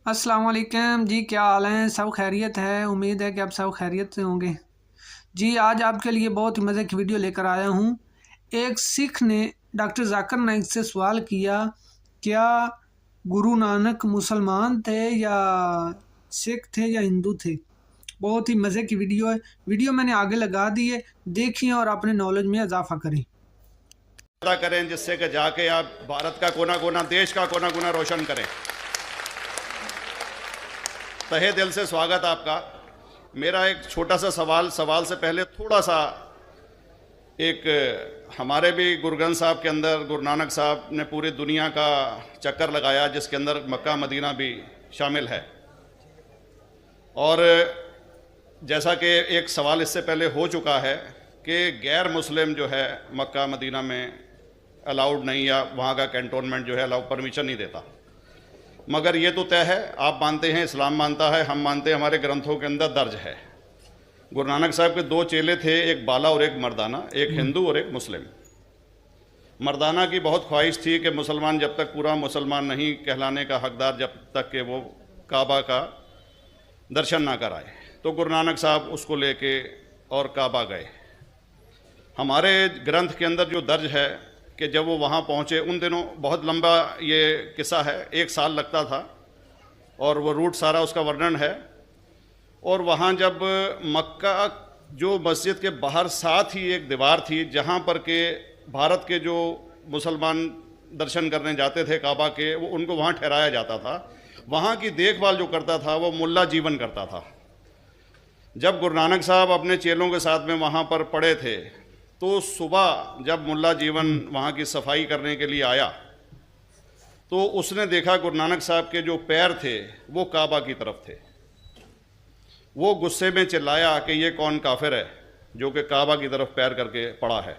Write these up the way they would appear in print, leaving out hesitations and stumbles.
अस्सलाम वालेकुम जी, क्या हाल हैं? सब खैरियत है। उम्मीद है कि आप सब खैरियत से होंगे। जी, आज आपके लिए बहुत ही मज़े की वीडियो लेकर आया हूँ। एक सिख ने डॉक्टर जाकिर नाइक से सवाल किया, क्या गुरु नानक मुसलमान थे या सिख थे या हिंदू थे? बहुत ही मज़े की वीडियो है। वीडियो मैंने आगे लगा दी है, देखिए और अपने नॉलेज में इजाफा करें। करें जिससे कि जाके आप भारत का कोना कोना, देश का कोना कोना रोशन करें। तहे दिल से स्वागत आपका। मेरा एक छोटा सा सवाल से पहले थोड़ा सा एक हमारे भी गुरु ग्रंथ साहब के अंदर गुरु नानक साहब ने पूरी दुनिया का चक्कर लगाया, जिसके अंदर मक्का मदीना भी शामिल है। और जैसा कि एक सवाल इससे पहले हो चुका है कि गैर मुस्लिम जो है मक्का मदीना में अलाउड नहीं, या वहाँ का कैंटोनमेंट जो है अलाउ परमिशन नहीं देता। मगर ये तो तय है, आप मानते हैं, इस्लाम मानता है, हम मानते हैं, हमारे ग्रंथों के अंदर दर्ज है। गुरु नानक साहब के दो चेले थे, एक बाला और एक मर्दाना, एक हिंदू और एक मुस्लिम। मर्दाना की बहुत ख्वाहिश थी कि मुसलमान जब तक पूरा मुसलमान नहीं कहलाने का हकदार, जब तक कि वो काबा का दर्शन ना कराए, तो गुरु नानक साहब उसको लेके और काबा गए। हमारे ग्रंथ के अंदर जो दर्ज है कि जब वो वहाँ पहुँचे, उन दिनों बहुत लंबा ये किस्सा है, 1 साल लगता था, और वो रूट सारा उसका वर्णन है। और वहाँ जब मक्का जो मस्जिद के बाहर साथ ही एक दीवार थी, जहाँ पर के भारत के जो मुसलमान दर्शन करने जाते थे काबा के, वो उनको वहाँ ठहराया जाता था। वहाँ की देखभाल जो करता था वो मुल्ला जीवन करता था। जब गुरु नानक साहब अपने चेलों के साथ में वहाँ पर पड़े थे, तो सुबह जब मुल्ला जीवन वहाँ की सफाई करने के लिए आया, तो उसने देखा गुरु नानक साहब के जो पैर थे वो काबा की तरफ थे। वो गुस्से में चिल्लाया कि ये कौन काफिर है जो कि काबा की तरफ पैर करके पड़ा है,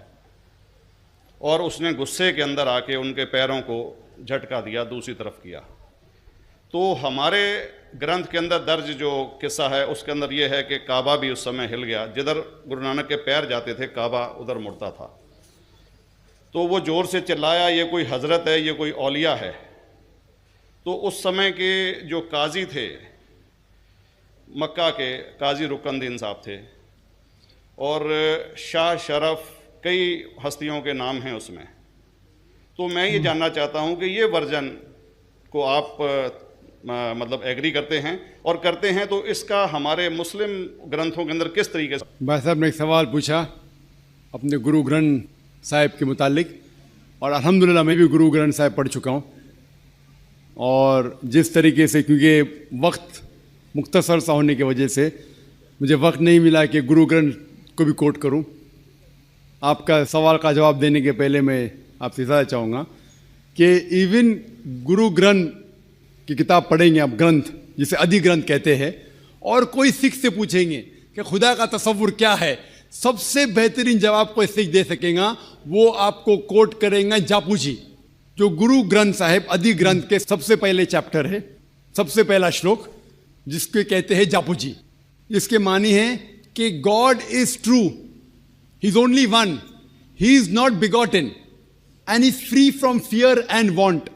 और उसने गुस्से के अंदर आके उनके पैरों को झटका दिया, दूसरी तरफ किया। तो हमारे ग्रंथ के अंदर दर्ज जो किस्सा है उसके अंदर ये है कि काबा भी उस समय हिल गया, जिधर गुरु नानक के पैर जाते थे काबा उधर मुड़ता था। तो वो ज़ोर से चिल्लाया, ये कोई हजरत है, ये कोई औलिया है। तो उस समय के जो काजी थे मक्का के, काजी रुकनुद्दीन साहब थे, और शाह शरफ, कई हस्तियों के नाम हैं उसमें। तो मैं ये जानना चाहता हूँ कि ये वर्जन को आप मतलब एग्री करते हैं, और करते हैं तो इसका हमारे मुस्लिम ग्रंथों के अंदर किस तरीके से। भाई साहब ने एक सवाल पूछा अपने गुरु ग्रंथ साहिब के मुतालिक, और अल्हम्दुलिल्लाह मैं भी गुरु ग्रंथ साहिब पढ़ चुका हूँ। और जिस तरीके से, क्योंकि वक्त मुख्तसर सा होने की वजह से मुझे वक्त नहीं मिला कि गुरु ग्रंथ को भी कोट करूँ। आपका सवाल का जवाब देने के पहले मैं आपसे ज़्यादा चाहूँगा कि इवन गुरु ग्रंथ की किताब पढ़ेंगे आप, ग्रंथ जिसे आदि ग्रंथ कहते हैं, और कोई सिख से पूछेंगे कि खुदा का तसव्वुर क्या है, सबसे बेहतरीन जवाब कोई सिख दे सकेगा, वो आपको कोट करेंगे जापू जी, जो गुरु ग्रंथ साहिब आदि ग्रंथ के सबसे पहले चैप्टर है, सबसे पहला श्लोक, जिसके कहते हैं जापू जी। इसके मानी है कि God is true, he is only one, he is not begotten and is free from fear and want.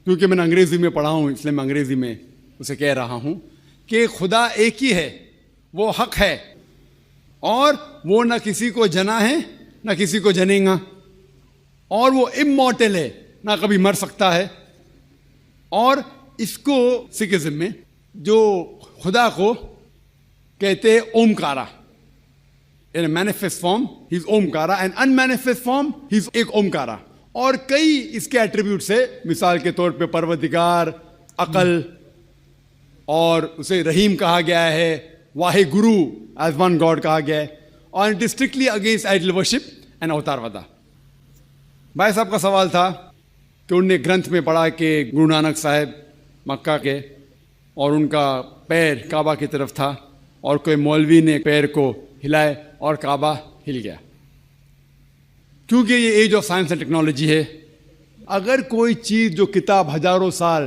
क्योंकि मैंने अंग्रेजी में पढ़ा हूँ, इसलिए मैं अंग्रेजी में उसे कह रहा हूँ कि खुदा एक ही है, वो हक है, और वो ना किसी को जना है ना किसी को जनेगा, और वो इमॉर्टल है, ना कभी मर सकता है। और इसको सिखिज्म में जो खुदा को कहते हैं Omkara, in manifest form he is Omkara, and unmanifest form he is एक ओमकारा। और कई इसके एट्रीब्यूट्स है, मिसाल के तौर पे परवरदिगार, अकल, और उसे रहीम कहा गया है, Wahe Guru as one God कहा गया है, और it is strictly against idol worship and अवतारवादा। भाई साहब का सवाल था कि उनने ग्रंथ में पढ़ा कि गुरु नानक साहब मक्का के, और उनका पैर काबा की तरफ था, और कोई मौलवी ने पैर को हिलाए और काबा हिल गया। क्योंकि ये age of science and technology है, अगर कोई चीज़ जो किताब हजारों साल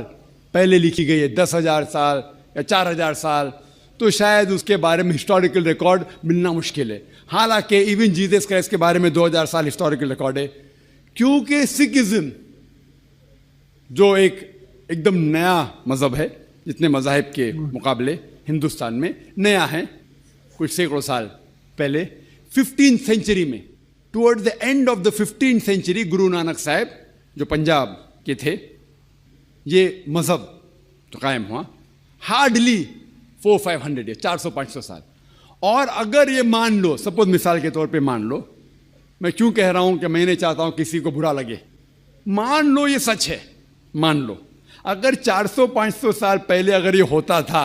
पहले लिखी गई है, 10,000 साल या 4,000 साल, तो शायद उसके बारे में हिस्टोरिकल रिकॉर्ड मिलना मुश्किल है। हालांकि इवन जीसस क्राइस्ट के बारे में 2000 साल हिस्टोरिकल रिकॉर्ड है, क्योंकि सिखिज्म जो एकदम नया मज़हब है, जितने मज़ाहिब के मुकाबले हिंदुस्तान में नया है। कुछ सैकड़ों साल पहले 15th सेंचुरी में, toward the end of the 15th century, Guru Nanak साहब जो पंजाब के थे, ये मज़हब तो कायम हुआ हार्डली 400-500 ईयर, 400-500 साल। और अगर ये मान लो, सपोज मिसाल के तौर पे मान लो, मैं क्यों कह रहा हूं कि मैं नहीं चाहता हूं किसी को बुरा लगे, मान लो ये सच है, मान लो अगर 400-500 साल पहले अगर ये होता था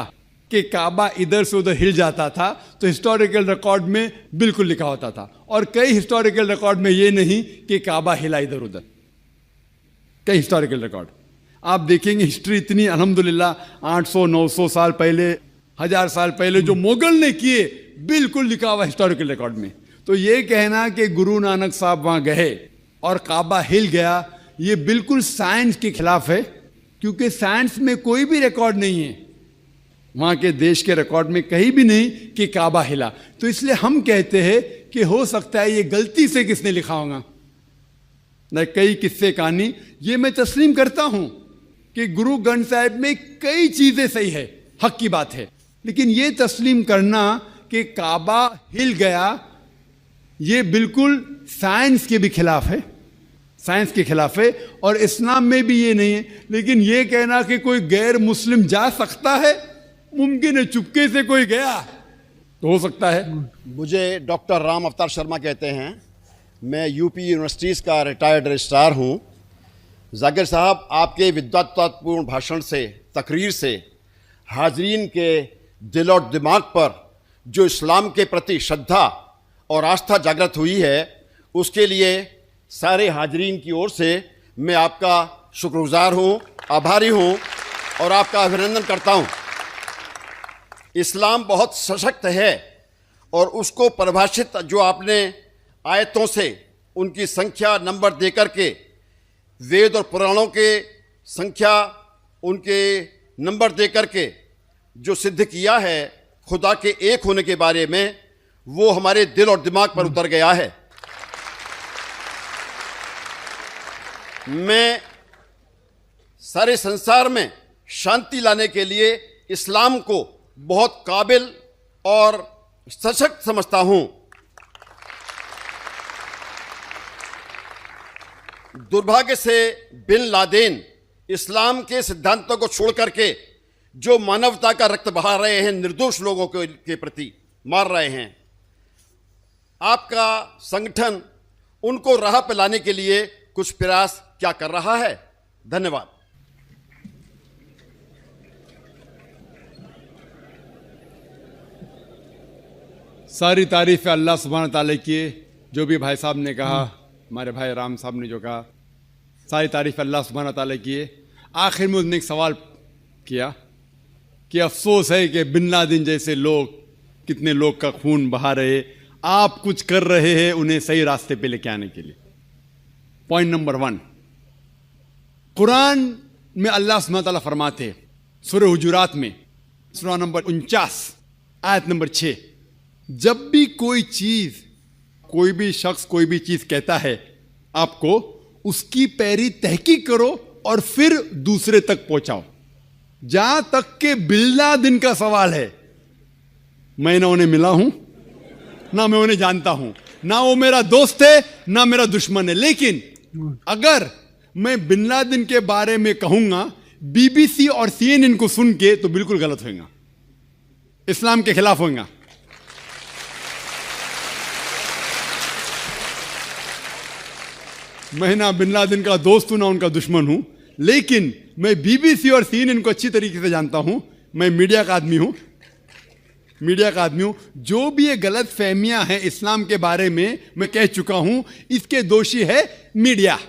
कि काबा इधर से उधर हिल जाता था, तो हिस्टोरिकल रिकॉर्ड में बिल्कुल लिखा होता था। और कई हिस्टोरिकल रिकॉर्ड में ये नहीं कि काबा हिला इधर उधर, कई हिस्टोरिकल रिकॉर्ड आप देखेंगे। हिस्ट्री इतनी अल्हम्दुलिल्लाह 800-900 साल पहले, 1000 साल पहले जो मुगल ने किए, बिल्कुल लिखा हुआ हिस्टोरिकल रिकॉर्ड में। तो ये कहना कि गुरु नानक साहब वहां गए और काबा हिल गया, ये बिल्कुल साइंस के खिलाफ है, क्योंकि साइंस में कोई भी रिकॉर्ड नहीं है, वहां के देश के रिकॉर्ड में कहीं भी नहीं कि काबा हिला। तो इसलिए हम कहते हैं कि हो सकता है ये गलती से किसने लिखा होगा न, कई किस्से कहानी। ये मैं तस्लीम करता हूं कि गुरु ग्रंथ साहिब में कई चीजें सही है, हक की बात है, लेकिन ये तस्लीम करना कि काबा हिल गया, ये बिल्कुल साइंस के भी खिलाफ है, साइंस के खिलाफ है। और इस्लाम में भी ये नहीं है। लेकिन ये कहना कि कोई गैर मुस्लिम जा सकता है, मुमकिन है, चुपके से कोई गया तो हो सकता है। मुझे डॉक्टर राम अवतार शर्मा कहते हैं, मैं यूपी यूनिवर्सिटीज़ का रिटायर्ड रजिस्ट्रार हूँ। जाकिर साहब, आपके विद्वत्तापूर्ण भाषण से, तकरीर से हाजरीन के दिल और दिमाग पर जो इस्लाम के प्रति श्रद्धा और आस्था जागृत हुई है, उसके लिए सारे हाजरीन की ओर से मैं आपका शुक्रगुजार हूँ, आभारी हूँ और आपका अभिनंदन करता हूँ। इस्लाम बहुत सशक्त है और उसको परिभाषित जो आपने आयतों से उनकी संख्या नंबर दे करके, वेद और पुराणों के संख्या उनके नंबर दे करके जो सिद्ध किया है खुदा के एक होने के बारे में, वो हमारे दिल और दिमाग पर उतर गया है। मैं सारे संसार में शांति लाने के लिए इस्लाम को बहुत काबिल और सशक्त समझता हूं। दुर्भाग्य से बिन लादेन इस्लाम के सिद्धांतों को छोड़ करके जो मानवता का रक्त बहा रहे हैं, निर्दोष लोगों के प्रति मार रहे हैं, आपका संगठन उनको राह पे लाने के लिए कुछ प्रयास क्या कर रहा है? धन्यवाद। सारी तारीफ अल्लाह सुब्हान ताला की, जो भी भाई साहब ने कहा, हमारे भाई राम साहब ने जो कहा, सारी तारीफ अल्लाह सुब्हान ताला की। आखिर में उसने एक सवाल किया कि अफसोस है कि बिन लादेन जैसे लोग, कितने लोग का खून बहा रहे, आप कुछ कर रहे हैं उन्हें सही रास्ते पे लेके आने के लिए। पॉइंट नंबर 1, कुरान में अल्लाह सुब्हान ताला फरमाते हैं सूरह हुजुरात में, सूरह नंबर 49 आयत नंबर 6, जब भी कोई चीज, कोई भी शख्स कोई भी चीज कहता है आपको, उसकी पैरी तहकीक करो और फिर दूसरे तक पहुंचाओ। जहां तक के बिन लादेन का सवाल है, मैं ना उन्हें मिला हूं, ना मैं उन्हें जानता हूं, ना वो मेरा दोस्त है, ना मेरा दुश्मन है। लेकिन अगर मैं बिन लादेन के बारे में कहूंगा बीबीसी और CNN को सुन के, तो बिल्कुल गलत होगा, इस्लाम के खिलाफ होगा। मैं ना बिन लादेन का दोस्त हूं, ना उनका दुश्मन हूं, लेकिन मैं बीबीसी और CNN को अच्छी तरीके से जानता हूं। मैं मीडिया का आदमी हूं, मीडिया का आदमी हूं। जो भी ये गलत फहमियां हैं इस्लाम के बारे में, मैं कह चुका हूं, इसके दोषी है मीडिया।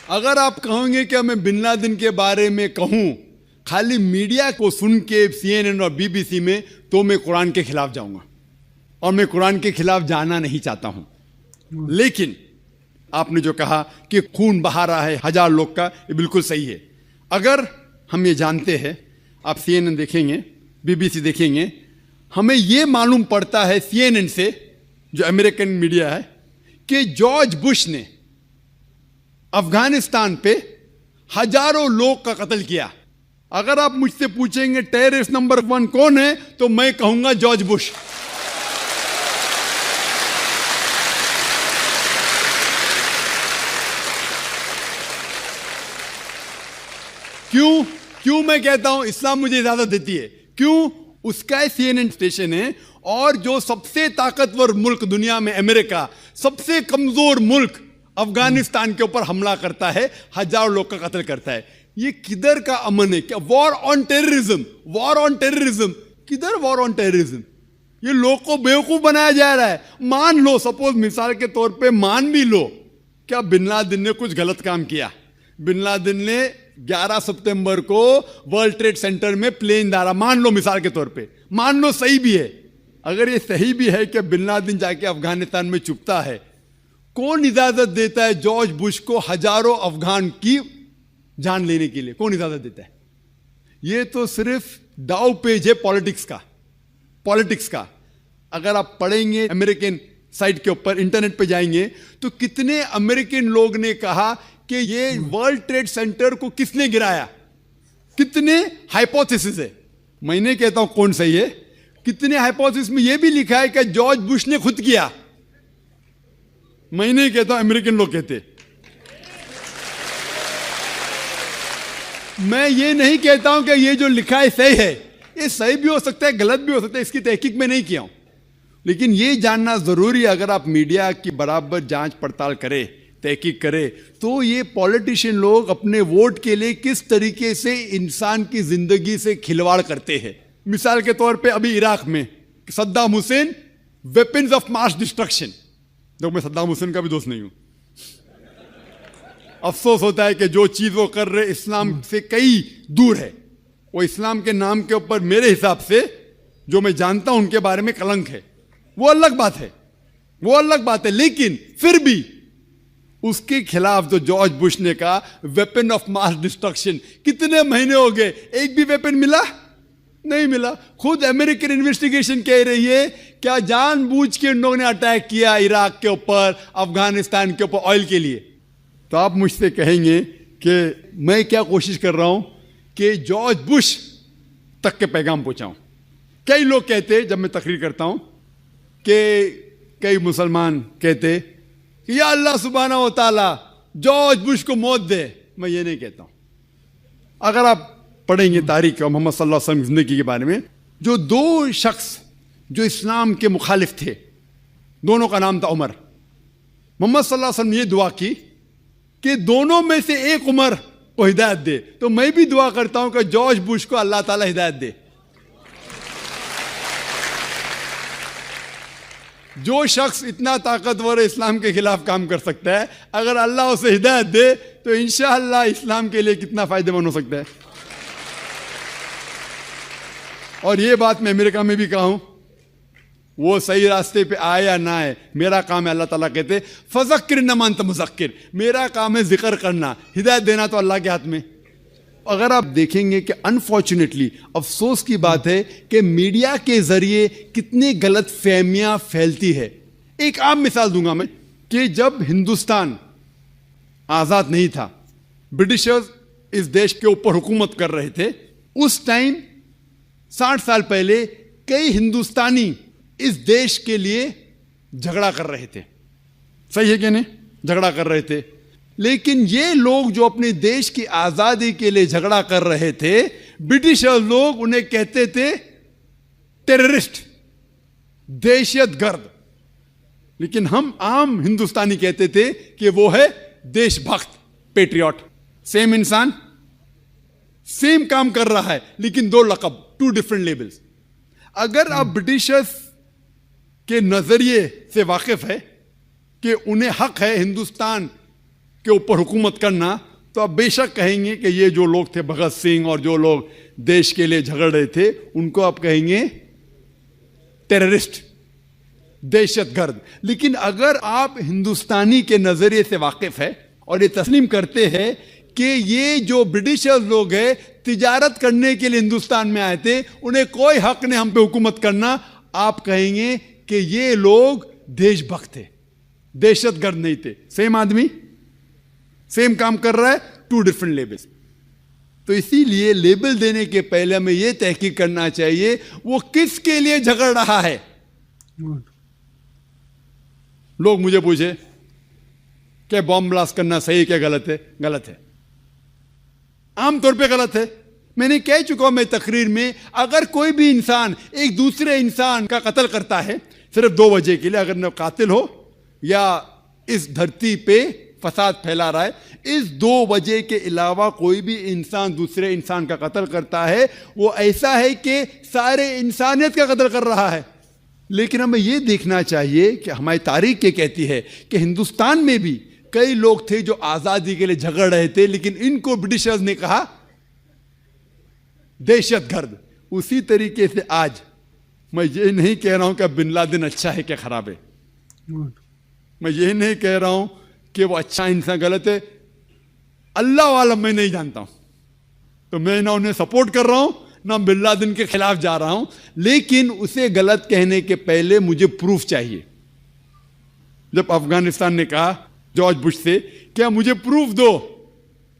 अगर आप कहोगे कि मैं बिन लादेन के बारे में कहूं खाली मीडिया को सुन के CNN और BBC में, तो मैं कुरान के खिलाफ जाऊंगा, और मैं कुरान के खिलाफ जाना नहीं चाहता हूं। लेकिन आपने जो कहा कि खून बहा रहा है 1000 लोग का, ये बिल्कुल सही है। अगर हम ये जानते हैं, आप CNN देखेंगे, BBC देखेंगे, हमें ये मालूम पड़ता है CNN से, जो अमेरिकन मीडिया है, कि जॉर्ज बुश ने अफगानिस्तान पे हजारों लोग का कत्ल किया। अगर आप मुझसे पूछेंगे टेररिस्ट नंबर 1 कौन है, तो मैं कहूंगा जॉर्ज बुश। क्यों मैं कहता हूं इस्लाम मुझे इजाजत देती है? क्यों? उसका CNN स्टेशन है, और जो सबसे ताकतवर मुल्क दुनिया में अमेरिका, सबसे कमजोर मुल्क अफगानिस्तान के ऊपर हमला करता है, हजारों लोग का कत्ल करता है। ये किधर का अमन है? क्या war on terrorism? War on terrorism किधर? War on terrorism? ये लोग को बेवकूफ बनाया जा रहा है। मान लो, सपोज मिसाल के तौर पे मान भी लो, क्या बिन लादेन ने कुछ गलत काम किया? बिन लादेन ने 11 सितंबर को वर्ल्ड ट्रेड सेंटर में प्लेन डाला, मान लो मिसाल के तौर पे, मान लो सही भी है। अगर ये सही भी है कि बिन लादेन जाके अफगानिस्तान में छुपता है, कौन इजाजत देता है जॉर्ज बुश को हजारों अफगान की जान लेने के लिए? कौन इजाजत देता है? ये तो सिर्फ दाव पेज है पॉलिटिक्स का। अगर आप पढ़ेंगे अमेरिकन साइट के ऊपर, इंटरनेट पे जाएंगे, तो कितने अमेरिकन लोग ने कहा कि ये वर्ल्ड ट्रेड सेंटर को किसने गिराया? कितने हाइपोथेसिस है। मैंने कहता हूं कौन सही है। कितने हाइपोथेसिस में यह भी लिखा है कि जॉर्ज बुश ने खुद किया। मैं नहीं कहता, अमेरिकन लोग कहते। मैं ये नहीं कहता हूं कि ये जो लिखा है सही है। ये सही भी हो सकता है, गलत भी हो सकता है, इसकी तहकीक में नहीं किया हूं। लेकिन ये जानना जरूरी है, अगर आप मीडिया की बराबर जांच पड़ताल करें, तहकीक करे, तो ये पॉलिटिशियन लोग अपने वोट के लिए किस तरीके से इंसान की जिंदगी से खिलवाड़ करते हैं। मिसाल के तौर पे अभी इराक में Saddam Hussain, weapons of mass destruction. देखो, मैं सद्दाम हुसैन का भी दोस्त नहीं हूं। अफसोस होता है कि जो चीज वो कर रहे इस्लाम से कई दूर है। वो इस्लाम के नाम के ऊपर मेरे हिसाब से, जो मैं जानता हूं उनके बारे में, कलंक है। वो अलग बात है। लेकिन फिर भी उसके खिलाफ जो जॉर्ज बुश ने कहा, वेपन ऑफ मास डिस्ट्रक्शन, कितने महीने हो गए, एक भी वेपन मिला नहीं मिला। खुद अमेरिकन इन्वेस्टिगेशन कह रही है क्या जानबूझ के इन लोगों ने अटैक किया इराक के ऊपर, अफगानिस्तान के ऊपर, ऑयल के लिए। तो आप मुझसे कहेंगे कि मैं क्या कोशिश कर रहा हूं कि जॉर्ज बुश तक के पैगाम पहुंचाऊं। कई लोग कहते, जब मैं तकरीर करता हूं, कि कई मुसलमान कहते कि या अल्लाह सुब्हाना व तआला जॉर्ज बुश को मौत दे। मैं ये नहीं कहता हूं। अगर आप पढ़ेंगे तारीख और मोहम्मद सल्लल्लाहु अलैहि वसल्लम की जिंदगी के बारे में, जो 2 शख्स जो इस्लाम के मुखालिफ थे, दोनों का नाम था उमर। मोहम्मद सल्लल्लाहु अलैहि वसल्लम ने ये दुआ की कि दोनों में से एक उमर को हिदायत दे। तो मैं भी दुआ करता हूं कि जॉर्ज बुश को अल्लाह ताला हिदायत दे। जो शख्स इतना ताकतवर है, इस्लाम के खिलाफ काम कर सकता है, अगर अल्लाह उसे हिदायत दे तो इंशाअल्लाह इस्लाम के लिए कितना फायदेमंद हो सकता है। और ये बात मैं अमेरिका में भी कहा हूं, वो सही रास्ते पे आए या ना आए, मेरा काम है। अल्लाह ताला कहते फज़क्किर न मन मुज़क्किर, मेरा काम है जिक्र करना, हिदायत देना तो अल्लाह के हाथ में। अगर आप देखेंगे कि अनफॉर्चुनेटली, अफसोस की बात है कि मीडिया के जरिए कितनी गलत फहमियां फैलती है। एक आम मिसाल दूंगा मैं कि जब हिंदुस्तान आजाद नहीं था, ब्रिटिशर्स इस देश के ऊपर हुकूमत कर रहे थे। उस टाइम 60 साल पहले कई हिंदुस्तानी इस देश के लिए झगड़ा कर रहे थे। सही है कि नहीं? झगड़ा कर रहे थे। लेकिन ये लोग जो अपने देश की आजादी के लिए झगड़ा कर रहे थे, ब्रिटिशर्स लोग उन्हें कहते थे टेररिस्ट, दहशतगर्द। लेकिन हम आम हिंदुस्तानी कहते थे कि वो है देशभक्त, पेट्रियट। सेम इंसान सेम काम कर रहा है, लेकिन 2 लक़ब, 2 डिफरेंट लेबल्स। अगर आप ब्रिटिशर्स के नजरिए से वाकिफ है कि उन्हें हक है हिंदुस्तान के ऊपर हुकूमत करना, तो आप बेशक कहेंगे कि ये जो लोग थे भगत सिंह और जो लोग देश के लिए झगड़ रहे थे, उनको आप कहेंगे टेररिस्ट, दहशतगर्द। लेकिन अगर आप हिंदुस्तानी के नजरिए से वाकिफ है और ये तस्लीम करते हैं कि ये जो ब्रिटिशर्स लोग हैं तिजारत करने के लिए हिंदुस्तान में आए थे, उन्हें कोई हक नहीं हम पे हुकूमत करना, आप कहेंगे कि ये लोग देशभक्त थे, दहशतगर्द नहीं थे। सेम आदमी सेम काम कर रहा है, टू डिफरेंट लेबल्स। तो इसीलिए लेबल देने के पहले हमें यह तहकीक करना चाहिए वो किसके लिए झगड़ रहा है। लोग मुझे पूछे कि बॉम्ब ब्लास्ट करना सही क्या गलत है? गलत है, आमतौर पे गलत है। मैंने कह चुका हूं मैं तकरीर में, अगर कोई भी इंसान एक दूसरे इंसान का कत्ल करता है सिर्फ 2 वजह के लिए, अगर न कातिल हो या इस धरती पे फसाद फैला रहा है, इस 2 वजह के अलावा कोई भी इंसान दूसरे इंसान का कत्ल करता है, वो ऐसा है कि सारे इंसानियत का कत्ल कर रहा है। लेकिन हमें यह देखना चाहिए कि हमारी तारीख ये कहती है कि हिंदुस्तान में भी कई लोग थे जो आजादी के लिए झगड़ रहे थे, लेकिन इनको ब्रिटिशर्स ने कहा दहशतगर्द। उसी तरीके से आज मैं ये नहीं कह रहा हूं कि बिन लादेन अच्छा है क्या खराब है, मैं ये नहीं कह रहा हूं कि वो अच्छा इंसान गलत है, अल्लाह वाला मैं नहीं जानता हूं, तो मैं ना उन्हें सपोर्ट कर रहा हूं ना बिन लादेन के खिलाफ जा रहा हूं, लेकिन उसे गलत कहने के पहले मुझे प्रूफ चाहिए। जब अफगानिस्तान ने कहा जॉर्ज बुश से क्या मुझे प्रूफ दो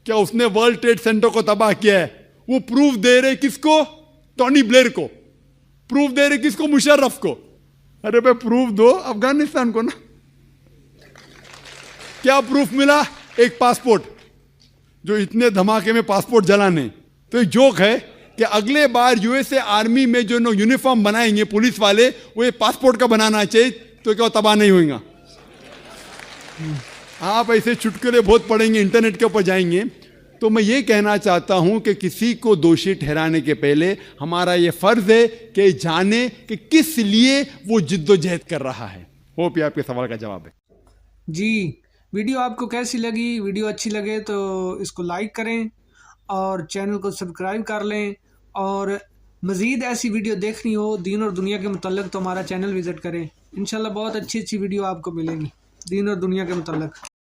क्या उसने वर्ल्ड ट्रेड सेंटर को तबाह किया है, वो प्रूफ दे रहे किसको? टोनी ब्लेयर को। प्रूफ दे रहे किसको? मुशर्रफ को। अरे भाई प्रूफ दो अफगानिस्तान को ना। क्या प्रूफ मिला? एक पासपोर्ट, जो इतने धमाके में पासपोर्ट जलाने। तो एक जोक है कि अगले बार यूएसए आर्मी में जो लोग यूनिफॉर्म बनाएंगे पुलिस वाले, वो ये पासपोर्ट का बनाना चाहिए, तो क्या तबाह नहीं होगा? आप ऐसे चुटकुले बहुत पढ़ेंगे, इंटरनेट के ऊपर जाएंगे। तो मैं ये कहना चाहता हूं कि किसी को दोषी ठहराने के पहले हमारा ये फर्ज है कि जाने कि किस लिए वो जिद्दोजहद कर रहा है। होप ये आपके सवाल का जवाब है। जी, वीडियो आपको कैसी लगी? वीडियो अच्छी लगे तो इसको लाइक करें और चैनल को सब्सक्राइब कर लें, और मज़ीद ऐसी वीडियो देखनी हो दीन और दुनिया के मुतल्लिक़ तो हमारा चैनल विज़िट करें। इंशाल्लाह बहुत अच्छी वीडियो आपको मिलेगी दीन और दुनिया के मुतल्लिक़।